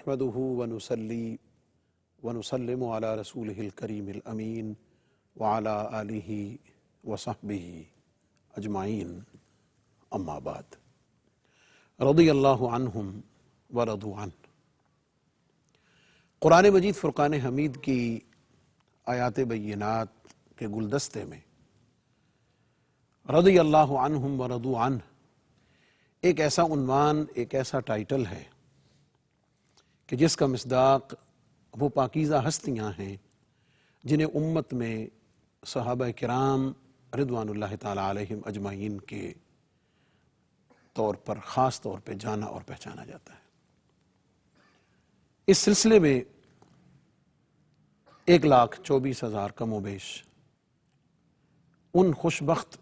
نحمده ونصلي ونسلم على رسوله الكريم الأمين وعلى آله وصحبه أجمعين أما بعد رضی اللہ عنہم ورضوا عنہ۔ قرآن مجید فرقان حمید کی آیات بینات کے گلدستے میں رضی اللہ عنہم ورضوا عنہ ایک ایسا عنوان، ایک ایسا ٹائٹل ہے کہ جس کا مصداق وہ پاکیزہ ہستیاں ہیں جنہیں امت میں صحابہ کرام رضوان اللہ تعالی علیہم اجمعین کے طور پر خاص طور پہ جانا اور پہچانا جاتا ہے۔ اس سلسلے میں 1,24,000 کم و بیش ان خوشبخت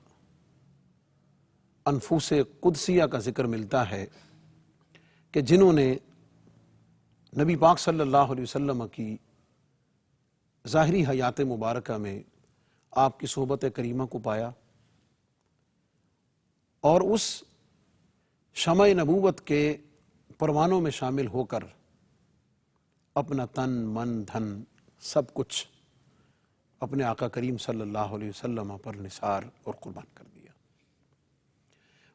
انفوس قدسیہ کا ذکر ملتا ہے کہ جنہوں نے نبی پاک صلی اللہ علیہ وسلم کی ظاہری حیات مبارکہ میں آپ کی صحبت کریمہ کو پایا اور اس شمع نبوت کے پروانوں میں شامل ہو کر اپنا تن من دھن سب کچھ اپنے آقا کریم صلی اللہ علیہ وسلم پر نثار اور قربان کر دیا۔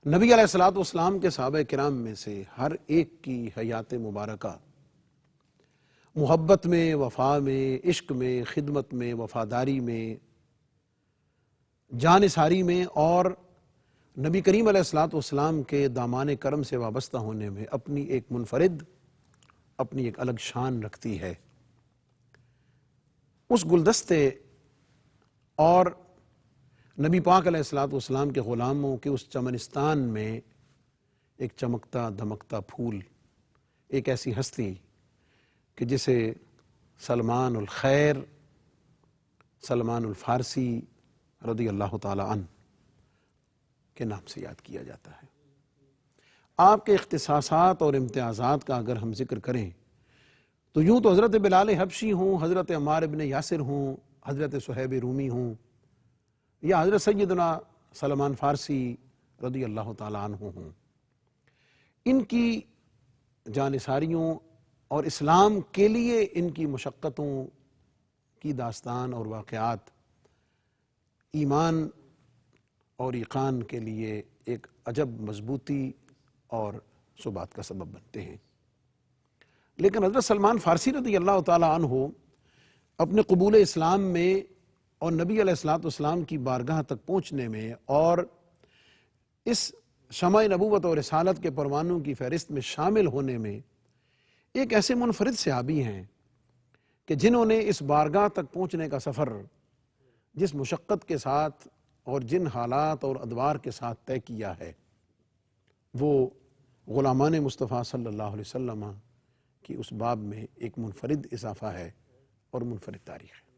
نبی علیہ الصلوۃ والسلام کے صحابہ کرام میں سے ہر ایک کی حیات مبارکہ محبت میں، وفا میں، عشق میں، خدمت میں، وفاداری میں، جانثاری میں اور نبی کریم علیہ الصلوۃ والسلام کے دامان کرم سے وابستہ ہونے میں اپنی ایک منفرد، اپنی ایک الگ شان رکھتی ہے۔ اس گلدستے اور نبی پاک علیہ الصلوۃ والسلام کے غلاموں کے اس چمنستان میں ایک چمکتا دمکتا پھول، ایک ایسی ہستی کہ جسے سلمان الخیر، سلمان الفارسی رضی اللہ تعالی عنہ کے نام سے یاد کیا جاتا ہے۔ آپ کے اختصاصات اور امتیازات کا اگر ہم ذکر کریں تو یوں تو حضرت بلال حبشی ہوں، حضرت عمار ابن یاسر ہوں، حضرت صہیب رومی ہوں یا حضرت سیدنا سلمان فارسی رضی اللہ تعالی عنہ ہوں، ان کی جانثاریوں اور اسلام کے لیے ان کی مشقتوں کی داستان اور واقعات ایمان اور ایقان کے لیے ایک عجب مضبوطی اور ثبات کا سبب بنتے ہیں۔ لیکن حضرت سلمان فارسی رضی اللہ تعالی عنہ اپنے قبول اسلام میں اور نبی علیہ الصلوۃ والسلام کی بارگاہ تک پہنچنے میں اور اس شمع نبوت اور رسالت کے پروانوں کی فہرست میں شامل ہونے میں ایک ایسے منفرد صحابی ہیں کہ جنہوں نے اس بارگاہ تک پہنچنے کا سفر جس مشقت کے ساتھ اور جن حالات اور ادوار کے ساتھ طے کیا ہے وہ غلامان مصطفیٰ صلی اللہ علیہ وسلم کی اس باب میں ایک منفرد اضافہ ہے اور منفرد تاریخ ہے۔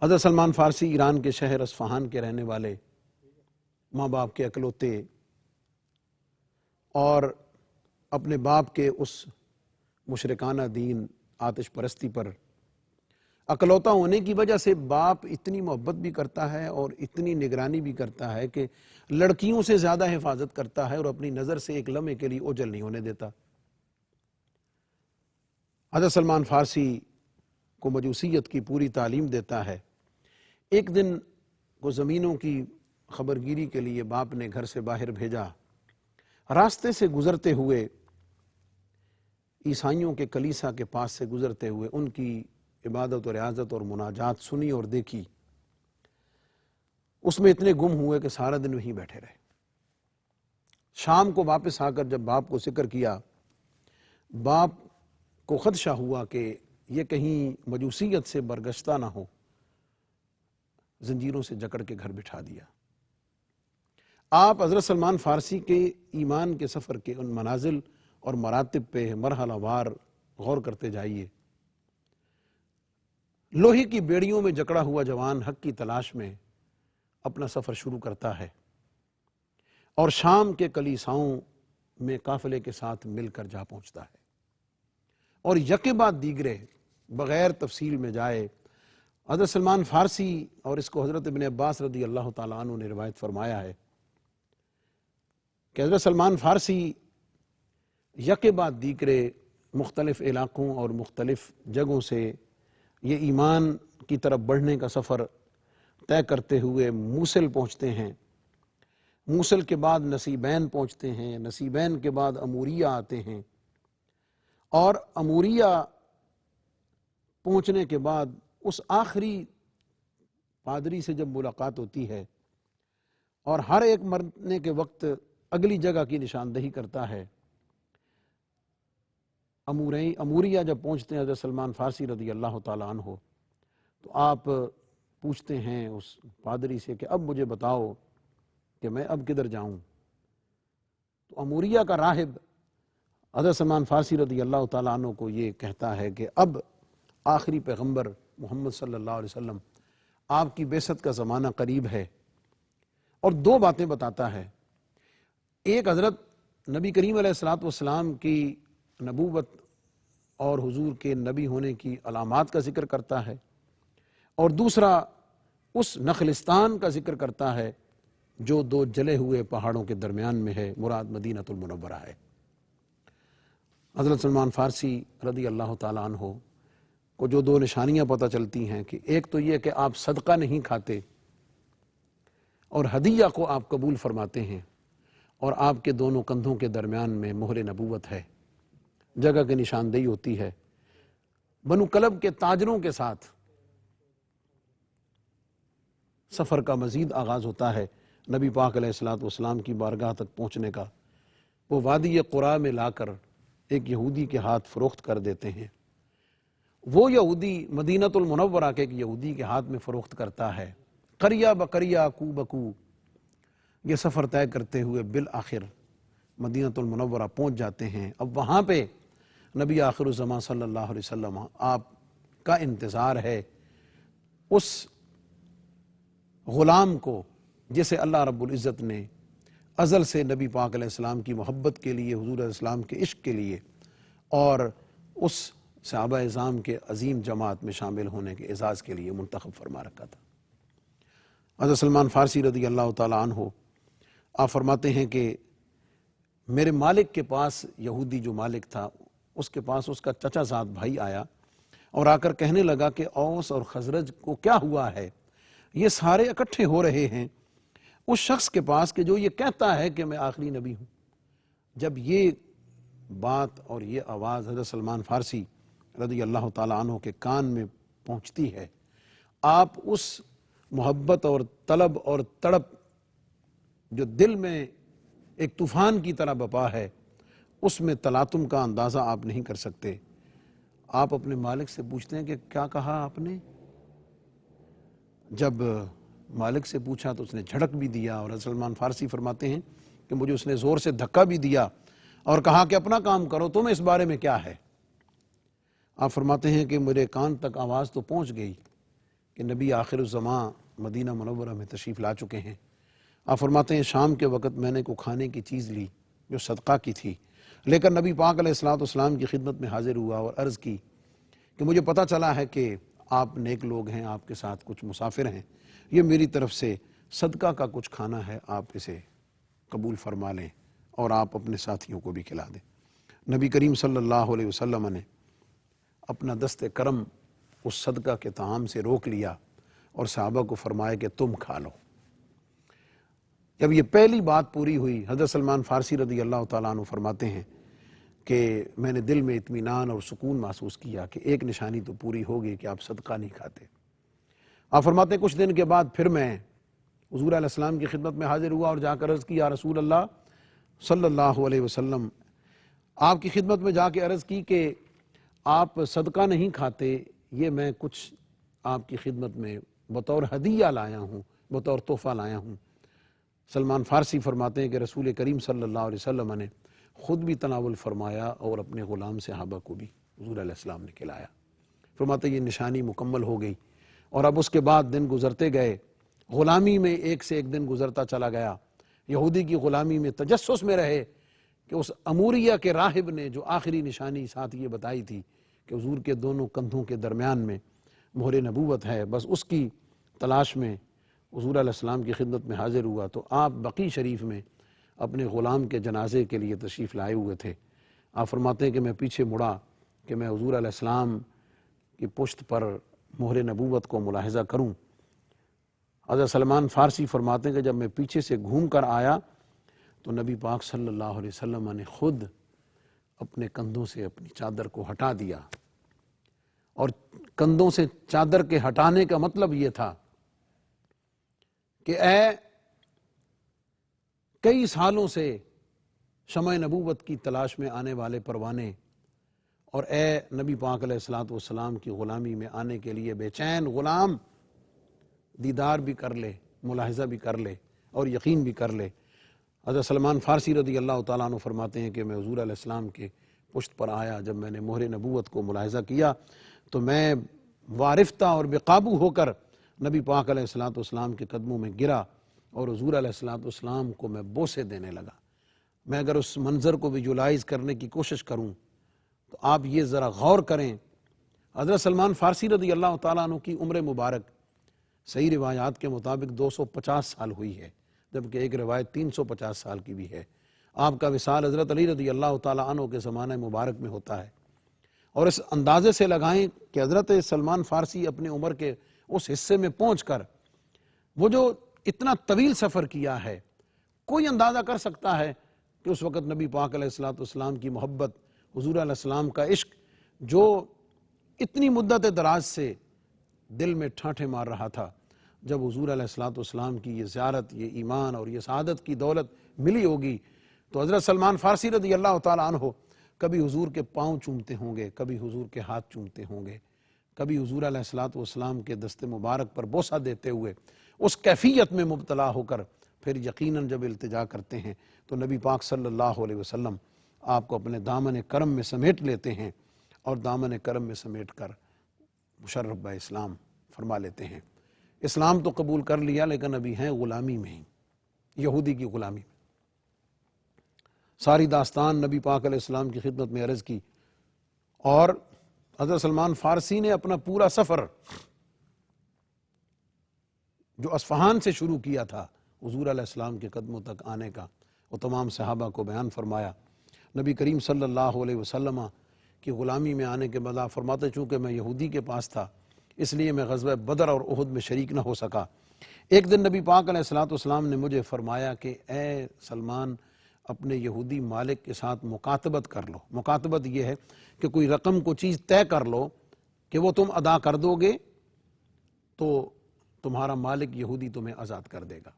حضرت سلمان فارسی ایران کے شہر اصفہان کے رہنے والے، ماں باپ کے اکلوتے اور اپنے باپ کے اس مشرکانہ دین آتش پرستی پر اکلوتا ہونے کی وجہ سے باپ اتنی محبت بھی کرتا ہے اور اتنی نگرانی بھی کرتا ہے کہ لڑکیوں سے زیادہ حفاظت کرتا ہے اور اپنی نظر سے ایک لمحے کے لیے اوجھل نہیں ہونے دیتا۔ حضرت سلمان فارسی کو مجوسیت کی پوری تعلیم دیتا ہے۔ ایک دن کو زمینوں کی خبرگیری کے لیے باپ نے گھر سے باہر بھیجا، راستے سے گزرتے ہوئے عیسائیوں کے کلیسا کے پاس سے گزرتے ہوئے ان کی عبادت و ریاضت اور مناجات سنی اور دیکھی، اس میں اتنے گم ہوئے کہ سارا دن وہیں بیٹھے رہے۔ شام کو واپس آ کر جب باپ کو ذکر کیا، باپ کو خدشہ ہوا کہ یہ کہیں مجوسیت سے برگشتہ نہ ہو، زنجیروں سے جکڑ کے گھر بٹھا دیا۔ آپ حضرت سلمان فارسی کے ایمان کے سفر کے ان منازل اور مراتب پہ مرحلہ وار غور کرتے جائیے۔ لوہے کی بیڑیوں میں جکڑا ہوا جوان حق کی تلاش میں اپنا سفر شروع کرتا ہے اور شام کے کلیساؤں میں قافلے کے ساتھ مل کر جا پہنچتا ہے، اور یکے بعد دیگرے بغیر تفصیل میں جائے حضرت سلمان فارسی، اور اس کو حضرت ابن عباس رضی اللہ تعالیٰ عنہ نے روایت فرمایا ہے کہ حضرت سلمان فارسی یکے بعد دیگرے مختلف علاقوں اور مختلف جگہوں سے یہ ایمان کی طرف بڑھنے کا سفر طے کرتے ہوئے موصل پہنچتے ہیں۔ موصل کے بعد نصیبین پہنچتے ہیں، نصیبین کے بعد اموریہ آتے ہیں، اور اموریہ پہنچنے کے بعد اس آخری پادری سے جب ملاقات ہوتی ہے اور ہر ایک مرنے کے وقت اگلی جگہ کی نشاندہی کرتا ہے، اموریہ جب پہنچتے ہیں حضرت سلمان فارسی رضی اللہ تعالیٰ عنہ، تو آپ پوچھتے ہیں اس پادری سے کہ اب مجھے بتاؤ کہ میں اب کدھر جاؤں؟ تو اموریہ کا راہب حضرت سلمان فارسی رضی اللہ تعالیٰ عنہ کو یہ کہتا ہے کہ اب آخری پیغمبر محمد صلی اللہ علیہ وسلم آپ کی بعثت کا زمانہ قریب ہے، اور دو باتیں بتاتا ہے۔ ایک، حضرت نبی کریم علیہ الصلوۃ والسلام کی نبوت اور حضور کے نبی ہونے کی علامات کا ذکر کرتا ہے، اور دوسرا اس نخلستان کا ذکر کرتا ہے جو دو جلے ہوئے پہاڑوں کے درمیان میں ہے، مراد مدینہ المنورہ ہے۔ حضرت سلمان فارسی رضی اللہ تعالیٰ عنہ کو جو دو نشانیاں پتہ چلتی ہیں کہ ایک تو یہ کہ آپ صدقہ نہیں کھاتے اور ہدیہ کو آپ قبول فرماتے ہیں، اور آپ کے دونوں کندھوں کے درمیان میں مہر نبوت ہے، جگہ کی نشاندہی ہوتی ہے۔ بنو کلب کے تاجروں کے ساتھ سفر کا مزید آغاز ہوتا ہے نبی پاک علیہ الصلوۃ والسلام کی بارگاہ تک پہنچنے کا۔ وہ وادی قرا میں لا کر ایک یہودی کے ہاتھ فروخت کر دیتے ہیں۔ وہ یہودی مدینہ المنورہ کے ایک یہودی کے ہاتھ میں فروخت کرتا ہے۔ قریہ بقریہ، کو بکو یہ سفر طے کرتے ہوئے بالآخر مدینہ المنورہ پہنچ جاتے ہیں۔ اب وہاں پہ نبی آخر الزمان صلی اللہ علیہ وسلم آپ کا انتظار ہے اس غلام کو جسے اللہ رب العزت نے ازل سے نبی پاک علیہ السلام کی محبت کے لیے، حضور علیہ السلام کے عشق کے لیے، اور اس صحابہ اعظام کے عظیم جماعت میں شامل ہونے کے اعزاز کے لیے منتخب فرما رکھا تھا۔ حضرت سلمان فارسی رضی اللہ تعالیٰ عنہ آپ فرماتے ہیں کہ میرے مالک کے پاس، یہودی جو مالک تھا اس کے پاس اس کا چچا زاد بھائی آیا اور آ کر کہنے لگا کہ اوس اور خزرج کو کیا ہوا ہے، یہ سارے اکٹھے ہو رہے ہیں اس شخص کے پاس کہ جو یہ کہتا ہے کہ میں آخری نبی ہوں۔ جب یہ بات اور یہ آواز حضرت سلمان فارسی رضی اللہ تعالیٰ عنہ کے کان میں پہنچتی ہے، آپ اس محبت اور طلب اور تڑپ جو دل میں ایک طوفان کی طرح بپا ہے، اس میں تلاطم کا اندازہ آپ نہیں کر سکتے۔ آپ اپنے مالک سے پوچھتے ہیں کہ کیا کہا آپ نے؟ جب مالک سے پوچھا تو اس نے جھڑک بھی دیا، اور سلمان فارسی فرماتے ہیں کہ مجھے اس نے زور سے دھکا بھی دیا اور کہا کہ اپنا کام کرو، تمہیں اس بارے میں کیا ہے؟ آپ فرماتے ہیں کہ میرے کان تک آواز تو پہنچ گئی کہ نبی آخر الزمان مدینہ منورہ میں تشریف لا چکے ہیں۔ آپ فرماتے ہیں شام کے وقت میں نے کو کھانے کی چیز لی جو صدقہ کی تھی، لے کر نبی پاک علیہ الصلوۃ والسلام کی خدمت میں حاضر ہوا اور عرض کی کہ مجھے پتہ چلا ہے کہ آپ نیک لوگ ہیں، آپ کے ساتھ کچھ مسافر ہیں، یہ میری طرف سے صدقہ کا کچھ کھانا ہے، آپ اسے قبول فرما لیں اور آپ اپنے ساتھیوں کو بھی کھلا دیں۔ نبی کریم صلی اللہ علیہ وسلم نے اپنا دست کرم اس صدقہ کے طعام سے روک لیا اور صحابہ کو فرمایا کہ تم کھا لو۔ جب یہ پہلی بات پوری ہوئی، حضرت سلمان فارسی رضی اللہ تعالیٰ عنہ فرماتے ہیں کہ میں نے دل میں اطمینان اور سکون محسوس کیا کہ ایک نشانی تو پوری ہوگی کہ آپ صدقہ نہیں کھاتے۔ آپ فرماتے ہیں کچھ دن کے بعد پھر میں حضور علیہ السلام کی خدمت میں حاضر ہوا اور جا کر عرض کی یا رسول اللہ صلی اللہ علیہ وسلم، آپ کی خدمت میں جا کے عرض کی کہ آپ صدقہ نہیں کھاتے، یہ میں کچھ آپ کی خدمت میں بطور ہدیہ لایا ہوں، بطور تحفہ لایا ہوں۔ سلمان فارسی فرماتے ہیں کہ رسول کریم صلی اللہ علیہ وسلم نے خود بھی تناول فرمایا اور اپنے غلام صحابہ کو بھی حضور علیہ السلام نے کھلایا۔ فرماتے ہیں یہ نشانی مکمل ہو گئی، اور اب اس کے بعد دن گزرتے گئے، غلامی میں ایک سے ایک دن گزرتا چلا گیا، یہودی کی غلامی میں تجسس میں رہے کہ اس اموریہ کے راہب نے جو آخری نشانی ساتھ یہ بتائی تھی کہ حضور کے دونوں کندھوں کے درمیان میں مہر نبوت ہے، بس اس کی تلاش میں حضور علیہ السلام کی خدمت میں حاضر ہوا تو آپ بقی شریف میں اپنے غلام کے جنازے کے لیے تشریف لائے ہوئے تھے۔ آپ فرماتے ہیں کہ میں پیچھے مڑا کہ میں حضور علیہ السلام کی پشت پر مہر نبوت کو ملاحظہ کروں۔ حضرت سلمان فارسی فرماتے ہیں کہ جب میں پیچھے سے گھوم کر آیا تو نبی پاک صلی اللہ علیہ وسلم نے خود اپنے کندھوں سے اپنی چادر کو ہٹا دیا، اور کندھوں سے چادر کے ہٹانے کا مطلب یہ تھا کہ اے کئی سالوں سے شمع نبوت کی تلاش میں آنے والے پروانے، اور اے نبی پاک علیہ الصلوۃ والسلام کی غلامی میں آنے کے لیے بے چین غلام، دیدار بھی کر لے، ملاحظہ بھی کر لے اور یقین بھی کر لے۔ حضرت سلمان فارسی رضی اللہ تعالیٰ عنہ فرماتے ہیں کہ میں حضور علیہ السلام کے پشت پر آیا، جب میں نے مہر نبوت کو ملاحظہ کیا تو میں وارفتہ اور بے قابو ہو کر نبی پاک علیہ الصلوۃ والسلام کے قدموں میں گرا، اور حضور علیہ الصلوۃ والسلام کو میں بوسے دینے لگا۔ میں اگر اس منظر کو ویژولائز کرنے کی کوشش کروں تو آپ یہ ذرا غور کریں، حضرت سلمان فارسی رضی اللہ تعالیٰ عنہ کی عمر مبارک صحیح روایات کے مطابق 250 سال ہوئی ہے، جبکہ ایک روایت 350 سال کی بھی ہے۔ آپ کا وصال حضرت علی رضی اللہ تعالیٰ عنہ کے زمانہ مبارک میں ہوتا ہے، اور اس اندازے سے لگائیں کہ حضرت سلمان فارسی اپنی عمر کے اس حصے میں پہنچ کر وہ جو اتنا طویل سفر کیا ہے، کوئی اندازہ کر سکتا ہے کہ اس وقت نبی پاک علیہ الصلوۃ والسلام کی محبت، حضور علیہ السلام کا عشق جو اتنی مدت دراز سے دل میں ٹھانٹھے مار رہا تھا، جب حضور علیہ الصلوۃ والسلام کی یہ زیارت، یہ ایمان اور یہ سعادت کی دولت ملی ہوگی تو حضرت سلمان فارسی رضی اللہ تعالیٰ عنہ کبھی حضور کے پاؤں چومتے ہوں گے، کبھی حضور کے ہاتھ چومتے ہوں گے، کبھی حضور علیہ الصلوۃ والسلام کے دست مبارک پر بوسہ دیتے ہوئے اس کیفیت میں مبتلا ہو کر پھر یقیناً جب التجا کرتے ہیں تو نبی پاک صلی اللہ علیہ وسلم آپ کو اپنے دامن کرم میں سمیٹ لیتے ہیں، اور دامن کرم میں سمیٹ کر مشرف بہ اسلام فرما لیتے ہیں۔ اسلام تو قبول کر لیا لیکن ابھی ہیں غلامی میں ہی، یہودی کی غلامی میں۔ ساری داستان نبی پاک علیہ السلام کی خدمت میں عرض کی، اور حضرت سلمان فارسی نے اپنا پورا سفر جو اصفہان سے شروع کیا تھا حضور علیہ السلام کے قدموں تک آنے کا، وہ تمام صحابہ کو بیان فرمایا۔ نبی کریم صلی اللہ علیہ وسلم کی غلامی میں آنے کے بعد آپ فرماتے چونکہ میں یہودی کے پاس تھا اس لیے میں غزوہ بدر اور احد میں شریک نہ ہو سکا۔ ایک دن نبی پاک علیہ الصلوۃ والسلام نے مجھے فرمایا کہ اے سلمان، اپنے یہودی مالک کے ساتھ مکاتبت کر لو۔ مکاتبت یہ ہے کہ کوئی رقم کو چیز طے کر لو کہ وہ تم ادا کر دو گے تو تمہارا مالک یہودی تمہیں آزاد کر دے گا۔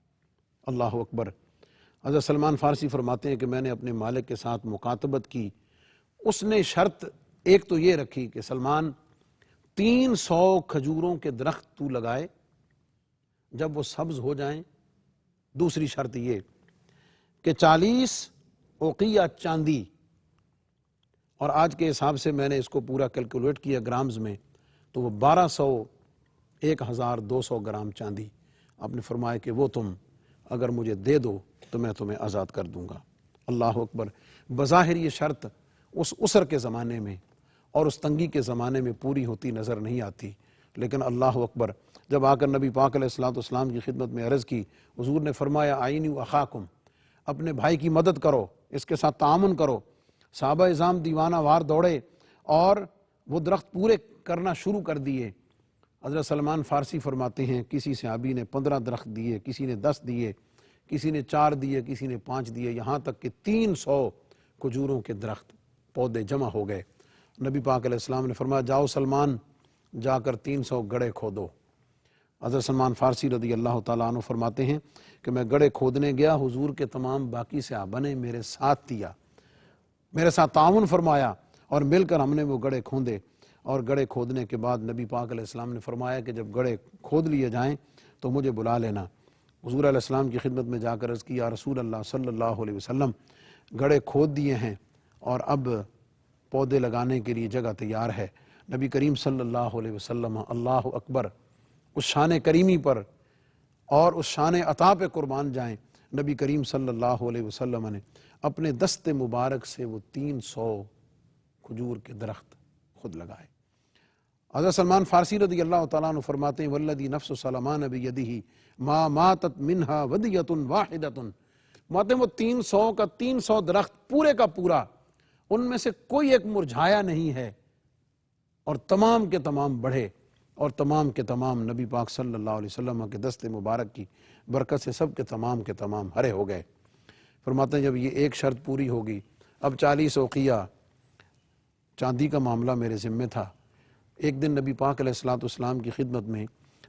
اللہ اکبر۔ حضرت سلمان فارسی فرماتے ہیں کہ میں نے اپنے مالک کے ساتھ مکاتبت کی، اس نے شرط ایک تو یہ رکھی کہ سلمان 300 کھجوروں کے درخت تو لگائے جب وہ سبز ہو جائیں، دوسری شرط یہ کہ 40 اوقیہ چاندی، اور آج کے حساب سے میں نے اس کو پورا کیلکولیٹ کیا گرامز میں تو وہ 1200 گرام چاندی۔ آپ نے فرمایا کہ وہ تم اگر مجھے دے دو تو میں تمہیں آزاد کر دوں گا۔ اللہ اکبر۔ بظاہر یہ شرط اس عسر کے زمانے میں اور اس تنگی کے زمانے میں پوری ہوتی نظر نہیں آتی، لیکن اللہ اکبر جب آ کر نبی پاک علیہ الصلوۃ والسلام کی خدمت میں عرض کی، حضور نے فرمایا آئینوا اخاکم، اپنے بھائی کی مدد کرو، اس کے ساتھ تعاون کرو۔ صحابہ اعظام دیوانہ وار دوڑے اور وہ درخت پورے کرنا شروع کر دیے۔ حضرت سلمان فارسی فرماتے ہیں کسی صحابی نے 15 درخت دیے، کسی نے 10 دیے، کسی نے 4 دیے، کسی نے 5 دیے، یہاں تک کہ 300 کھجوروں کے درخت پودے جمع ہو گئے۔ نبی پاک علیہ السلام نے فرمایا جاؤ سلمان، جا کر 300 گڑھے کھودو۔ حضرت سلمان فارسی رضی اللہ تعالیٰ عنہ فرماتے ہیں کہ میں گڑھے کھودنے گیا، حضور کے تمام باقی صحابہ نے میرے ساتھ دیا، میرے ساتھ تعاون فرمایا، اور مل کر ہم نے وہ گڑھے کھودے۔ اور گڑھے کھودنے کے بعد نبی پاک علیہ السلام نے فرمایا کہ جب گڑھے کھود لیے جائیں تو مجھے بلا لینا۔ حضور علیہ السلام کی خدمت میں جا کر عرض کیا رسول اللہ صلی اللہ علیہ وسلم، گڑھے کھود دیے ہیں اور اب پودے لگانے کے لیے جگہ تیار ہے۔ نبی کریم صلی اللہ علیہ وسلم، اللہ اکبر، اس شان کریمی پر اور اس شان عطا پہ قربان جائیں، نبی کریم صلی اللہ علیہ وسلم نے اپنے دست مبارک سے وہ 300 کھجور کے درخت خود لگائے۔ حضرت سلمان فارسی رضی اللہ تعالیٰ عنہ فرماتے ہیں والذی نفس سلمان بیدہ ما ماتت منہا ودیۃ واحدۃ، ماتے وہ 300 کا 300 درخت پورے کا پورا، ان میں سے کوئی ایک مرجھایا نہیں ہے اور تمام کے تمام بڑھے، اور تمام کے تمام نبی پاک صلی اللہ علیہ وسلم کے دست مبارک کی برکت سے سب کے تمام ہرے ہو گئے۔ فرماتے ہیں جب یہ ایک شرط پوری ہوگی، اب 40 اوقیہ چاندی کا معاملہ میرے ذمہ تھا۔ ایک دن نبی پاک علیہ الصلوۃ والسلام کی خدمت میں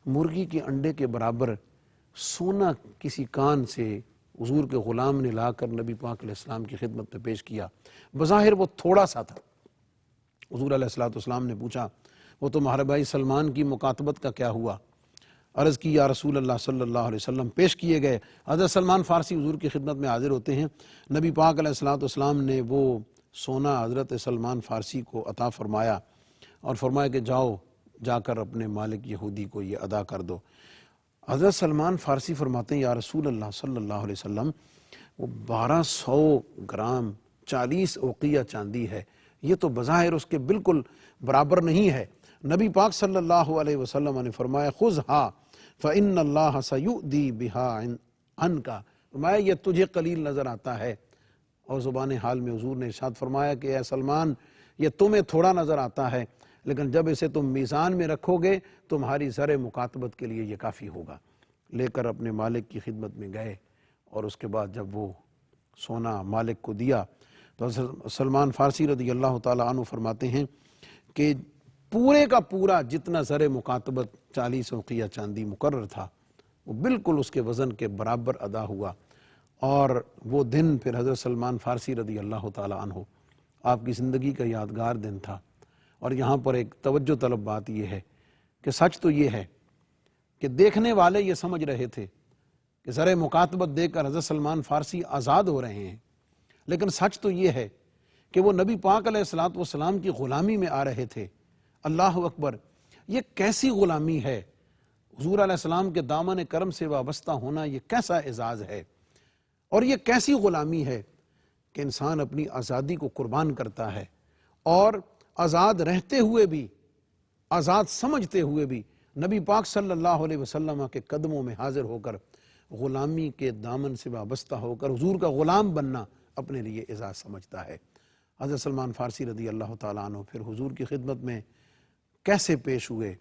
مرغی کے انڈے کے برابر سونا کسی کان سے حضور کے غلام نے لا کر نبی پاک علیہ السلام کی خدمت میں پیش کیا۔ بظاہر وہ تھوڑا سا تھا۔ حضور علیہ الصلوۃ والسلام نے پوچھا وہ تمہارے بھائی سلمان کی مکاتبت کا کیا ہوا؟ عرض کی یا رسول اللہ صلی اللہ علیہ وسلم، پیش کیے گئے۔ حضرت سلمان فارسی حضور کی خدمت میں حاضر ہوتے ہیں۔ نبی پاک علیہ الصلوۃ والسلام نے وہ سونا حضرت سلمان فارسی کو عطا فرمایا اور فرمایا کہ جاؤ، جا کر اپنے مالک یہودی کو یہ ادا کر دو۔ حضرت سلمان فارسی فرماتے ہیں یا رسول اللہ صلی اللہ علیہ وسلم، وہ 1200 گرام 40 اوقیہ چاندی ہے، یہ تو بظاہر اس کے بالکل برابر نہیں ہے۔ نبی پاک صلی اللہ علیہ وسلم نے فرمایا خذھا فإن اللہ سیؤدی بہا عنک، فرمایا یہ تجھے قلیل نظر آتا ہے، اور زبان حال میں حضور نے ارشاد فرمایا کہ اے سلمان یہ تمہیں تھوڑا نظر آتا ہے، لیکن جب اسے تم میزان میں رکھو گے تمہاری زر مکاتبت کے لیے یہ کافی ہوگا۔ لے کر اپنے مالک کی خدمت میں گئے، اور اس کے بعد جب وہ سونا مالک کو دیا تو سلمان فارسی رضی اللہ تعالیٰ عنہ فرماتے ہیں کہ پورے کا پورا جتنا زر مکاتبت 40 اوقیہ چاندی مقرر تھا وہ بالکل اس کے وزن کے برابر ادا ہوا۔ اور وہ دن پھر حضرت سلمان فارسی رضی اللہ تعالیٰ عنہ آپ کی زندگی کا یادگار دن تھا۔ اور یہاں پر ایک توجہ طلب بات یہ ہے کہ سچ تو یہ ہے کہ دیکھنے والے یہ سمجھ رہے تھے کہ زر مکاتبت دے کر حضرت سلمان فارسی آزاد ہو رہے ہیں، لیکن سچ تو یہ ہے کہ وہ نبی پاک علیہ الصلوۃ والسلام کی غلامی میں آ رہے تھے۔ اللہ اکبر، یہ کیسی غلامی ہے! حضور علیہ السلام کے دامن کرم سے وابستہ ہونا یہ کیسا اعزاز ہے، اور یہ کیسی غلامی ہے کہ انسان اپنی آزادی کو قربان کرتا ہے، اور آزاد رہتے ہوئے بھی، آزاد سمجھتے ہوئے بھی نبی پاک صلی اللہ علیہ وسلم کے قدموں میں حاضر ہو کر غلامی کے دامن سے وابستہ ہو کر حضور کا غلام بننا اپنے لیے اعزاز سمجھتا ہے۔ حضرت سلمان فارسی رضی اللہ تعالیٰ عنہ پھر حضور کی خدمت میں کیسے پیش ہوئے؟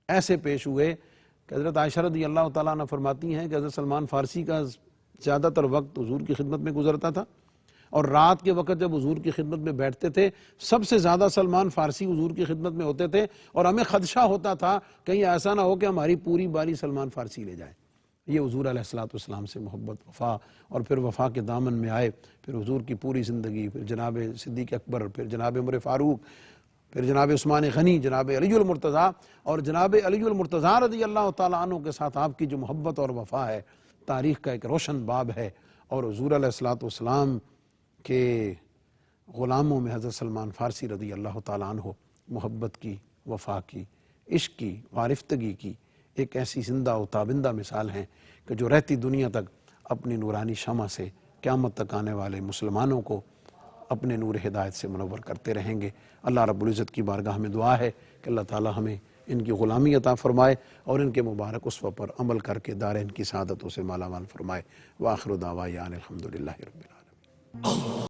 ایسے پیش ہوئے کہ حضرت عائشہ رضی اللہ تعالیٰ عنہ فرماتی ہیں کہ حضرت سلمان فارسی کا زیادہ تر وقت حضور کی خدمت میں گزرتا تھا، اور رات کے وقت جب حضور کی خدمت میں بیٹھتے تھے سب سے زیادہ سلمان فارسی حضور کی خدمت میں ہوتے تھے، اور ہمیں خدشہ ہوتا تھا کہیں ایسا نہ ہو کہ ہماری پوری باری سلمان فارسی لے جائے۔ یہ حضور علیہ الصلوۃ والسلام سے محبت، وفا، اور پھر وفا کے دامن میں آئے، پھر حضور کی پوری زندگی، پھر جناب صدیق اکبر، پھر جناب عمر فاروق، پھر جناب عثمان غنی، جناب علی المرتضیٰ، اور جناب علی المرتضیٰ رضی اللہ تعالیٰ عنہ کے ساتھ آپ کی جو محبت اور وفا ہے تاریخ کا ایک روشن باب ہے۔ اور حضور علیہ الصلوۃ والسلام کے غلاموں میں حضرت سلمان فارسی رضی اللہ تعالیٰ عنہ محبت کی، وفا کی، عشق کی، وارفتگی کی ایک ایسی زندہ و تابندہ مثال ہیں کہ جو رہتی دنیا تک اپنی نورانی شمع سے قیامت تک آنے والے مسلمانوں کو اپنے نور ہدایت سے منور کرتے رہیں گے۔ اللہ رب العزت کی بارگاہ میں دعا ہے کہ اللہ تعالی ہمیں ان کی غلامی عطا فرمائے اور ان کے مبارک اسوہ پر عمل کر کے دارین کی سعادتوں سے مالا مال فرمائے۔ وآخر دعوانا الحمدللہ رب العالمین۔